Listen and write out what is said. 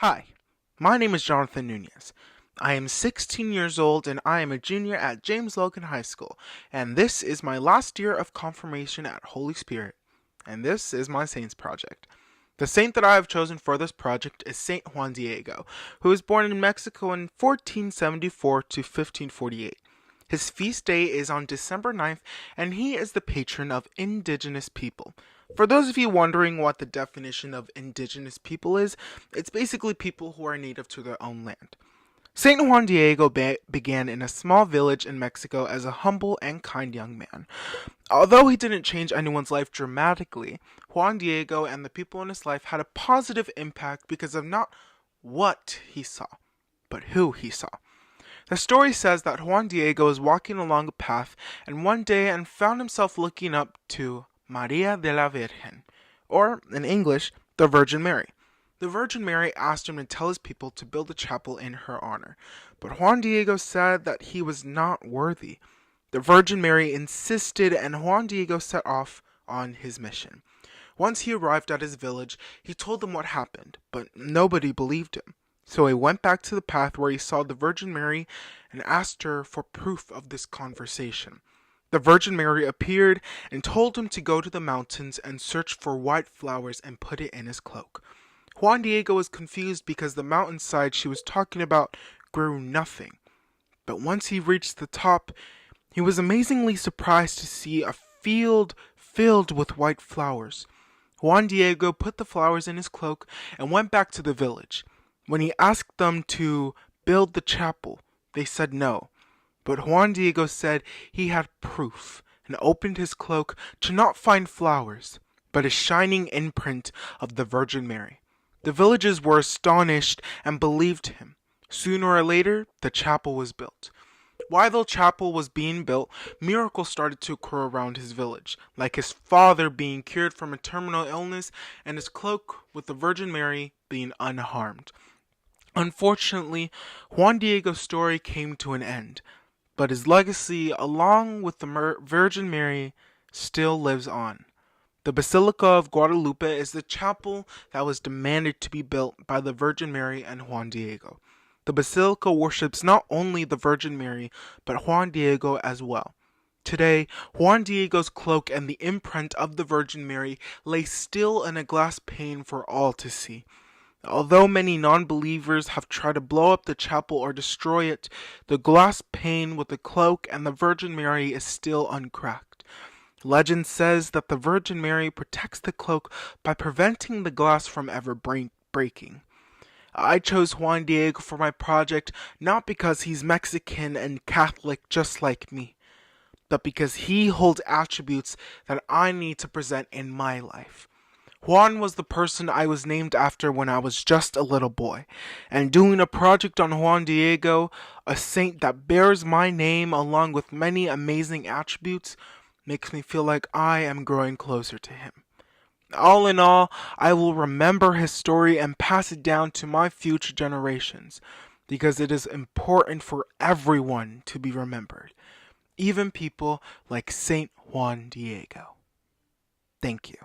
Hi, my name is Jonathan Nunez. I am 16 years old and I am a junior at James Logan High School, and this is my last year of confirmation at Holy Spirit, and this is my Saints Project. The saint that I have chosen for this project is Saint Juan Diego, who was born in Mexico in 1474 to 1548. His feast day is on December 9th, and he is the patron of indigenous people. For those of you wondering what the definition of indigenous people is, it's basically people who are native to their own land. Saint Juan Diego began in a small village in Mexico as a humble and kind young man. Although he didn't change anyone's life dramatically, Juan Diego and the people in his life had a positive impact because of not what he saw, but who he saw. The story says that Juan Diego was walking along a path and one day and found himself looking up to Maria de la Virgen, or in English, the Virgin Mary. The Virgin Mary asked him to tell his people to build a chapel in her honor, but Juan Diego said that he was not worthy. The Virgin Mary insisted, and Juan Diego set off on his mission. Once he arrived at his village, he told them what happened, but nobody believed him. So he went back to the path where he saw the Virgin Mary and asked her for proof of this conversation. The Virgin Mary appeared and told him to go to the mountains and search for white flowers and put it in his cloak. Juan Diego was confused because the mountainside she was talking about grew nothing. But once he reached the top, he was amazingly surprised to see a field filled with white flowers. Juan Diego put the flowers in his cloak and went back to the village. When he asked them to build the chapel, they said no. But Juan Diego said he had proof and opened his cloak to not find flowers, but a shining imprint of the Virgin Mary. The villagers were astonished and believed him. Sooner or later, the chapel was built. While the chapel was being built, miracles started to occur around his village, like his father being cured from a terminal illness and his cloak with the Virgin Mary being unharmed. Unfortunately, Juan Diego's story came to an end, but his legacy, along with the Virgin Mary, still lives on. The Basilica of Guadalupe is the chapel that was demanded to be built by the Virgin Mary and Juan Diego. The basilica worships not only the Virgin Mary, but Juan Diego as well. Today, Juan Diego's cloak and the imprint of the Virgin Mary lay still in a glass pane for all to see. Although many non-believers have tried to blow up the chapel or destroy it, the glass pane with the cloak and the Virgin Mary is still uncracked. Legend says that the Virgin Mary protects the cloak by preventing the glass from ever breaking. I chose Juan Diego for my project not because he's Mexican and Catholic just like me, but because he holds attributes that I need to present in my life. Juan was the person I was named after when I was just a little boy, and doing a project on Juan Diego, a saint that bears my name along with many amazing attributes, makes me feel like I am growing closer to him. All in all, I will remember his story and pass it down to my future generations, because it is important for everyone to be remembered, even people like Saint Juan Diego. Thank you.